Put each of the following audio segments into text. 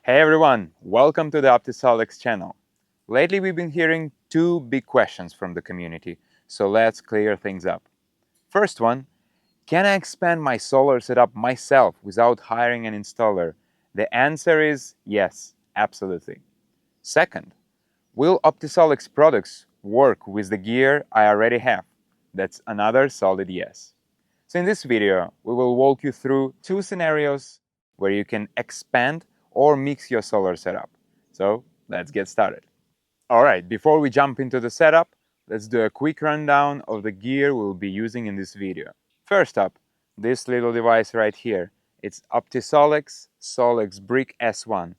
Hey everyone, welcome to the OptiSolex channel. Lately we've been hearing two big questions from the community, so let's clear things up. First one, can I expand my solar setup myself without hiring an installer? The answer is yes, absolutely. Second, will OptiSolex products work with the gear I already have? That's another solid yes. So in this video, we will walk you through two scenarios where you can expand or mix your solar setup. So let's get started. All right, before we jump into the setup, let's do a quick rundown of the gear we'll be using in this video. First up, this little device right here. It's OptiSolex SolexBrick S1.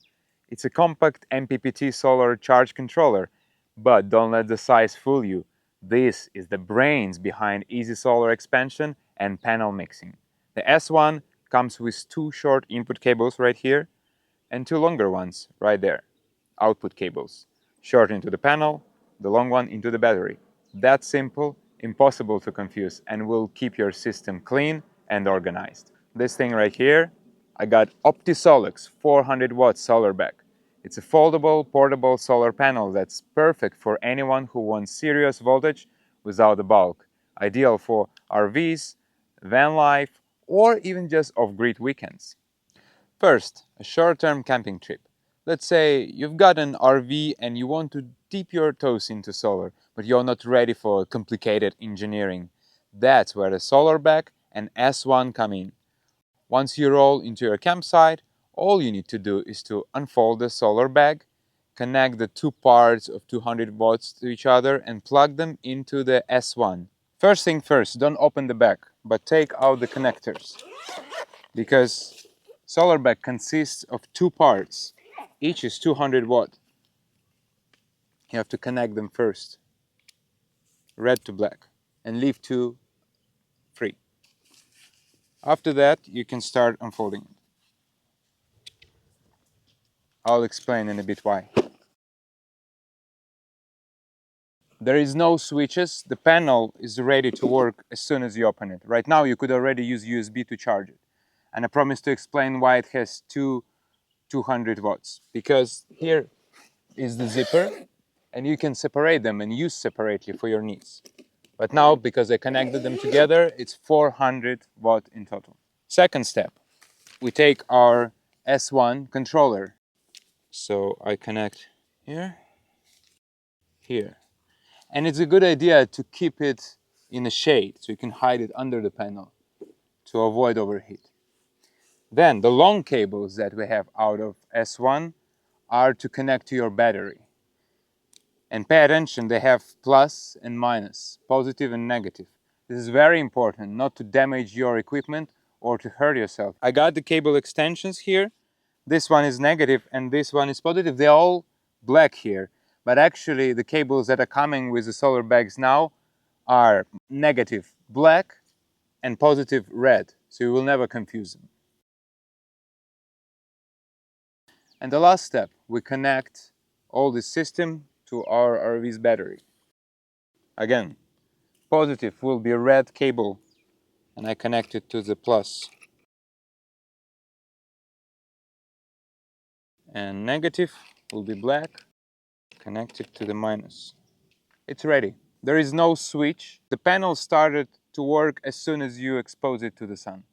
It's a compact MPPT solar charge controller, but don't let the size fool you. This is the brains behind easy solar expansion and panel mixing. The S1 comes with two short input cables right here and two longer ones right there, output cables. Short into the panel, the long one into the battery. That's simple, impossible to confuse, and will keep your system clean and organized. This thing right here, I got OptiSolex 400 watt SolarBag. It's a foldable, portable solar panel that's perfect for anyone who wants serious voltage without the bulk. Ideal for RVs, van life, or even just off-grid weekends. First, a short-term camping trip. Let's say you've got an RV and you want to dip your toes into solar, but you're not ready for complicated engineering. That's where the SolarBag and S1 come in. Once you roll into your campsite, all you need to do is to unfold the solar bag, connect the two parts of 200 watts to each other and plug them into the S1. First thing first, don't open the bag, but take out the connectors, because SolarBag consists of two parts. Each is 200 watt. You have to connect them first, red to black, and leave two free. After that, you can start unfolding it. I'll explain in a bit why. There is no switches. The panel is ready to work as soon as you open it. Right now, you could already use USB to charge it. And I promise to explain why it has two 200 watts. Because here is the zipper, and you can separate them and use separately for your needs. But now, because I connected them together, it's 400 watt in total. Second step, we take our S1 controller. So I connect here, here. And it's a good idea to keep it in the shade, so you can hide it under the panel to avoid overheat. Then the long cables that we have out of S1 are to connect to your battery. And pay attention, they have plus and minus, positive and negative. This is very important, not to damage your equipment or to hurt yourself. I got the cable extensions here. This one is negative and this one is positive. They're all black here. But actually the cables that are coming with the solar bags now are negative black and positive red. So you will never confuse them. And the last step, we connect all this system to our RV's battery. Again, positive will be a red cable and I connect it to the plus. And negative will be black, connected to the minus. It's ready. There is no switch. The panel started to work as soon as you expose it to the sun.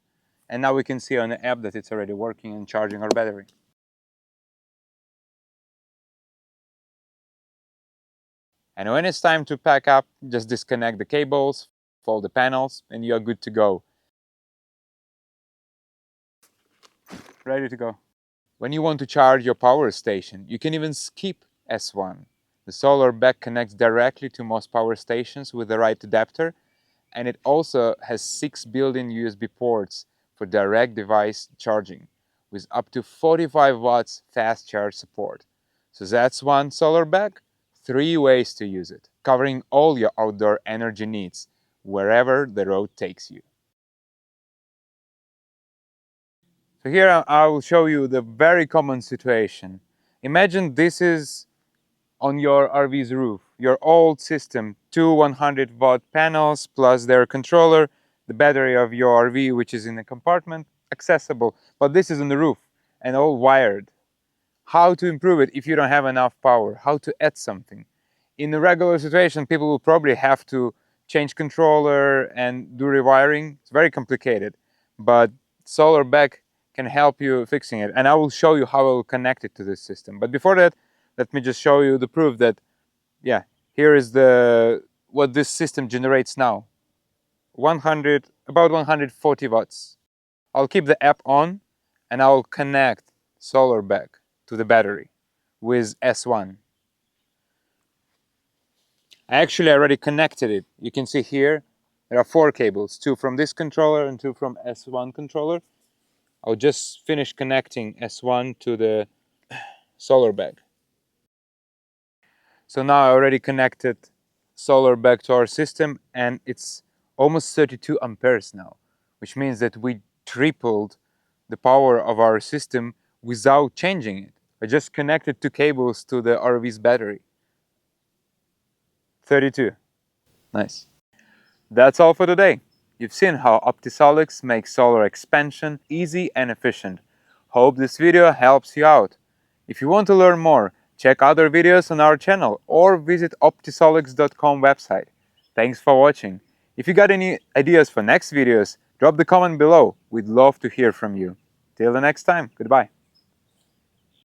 And now we can see on the app that it's already working and charging our battery. And when it's time to pack up, just disconnect the cables, fold the panels, and you're good to go. Ready to go. When you want to charge your power station, you can even skip S1. The SolarBag connects directly to most power stations with the right adapter, and it also has 6 built-in USB ports for direct device charging, with up to 45 watts fast charge support. So that's one SolarBag, 3 ways to use it, covering all your outdoor energy needs, wherever the road takes you. So here I will show you the very common situation. Imagine this is on your RV's roof, your old system, two 100 watt panels plus their controller, the battery of your RV, which is in a compartment, accessible, but this is on the roof and all wired. how to improve it if you don't have enough power, how to add something. In a regular situation, people will probably have to change controller and do rewiring. It's very complicated, but SolarBag can help you fixing it. And I will show you how I will connect it to this system. But before that, let me just show you the proof that, yeah, here is what this system generates now. About 140 watts. I'll keep the app on and I'll connect SolarBag to the battery with S1. I actually already connected it. You can see here there are 4 cables, 2 from this controller and 2 from S1 controller. I'll just finish connecting S1 to the SolarBag. So now I already connected SolarBag to our system and it's almost 32 amperes now, which means that we tripled the power of our system without changing it. I just connected 2 cables to the RV's battery. 32. Nice. That's all for today. You've seen how OptiSolex makes solar expansion easy and efficient. Hope this video helps you out. If you want to learn more, check other videos on our channel or visit OptiSolex.com website. Thanks for watching. If you got any ideas for next videos, drop the comment below. We'd love to hear from you. Till the next time, goodbye.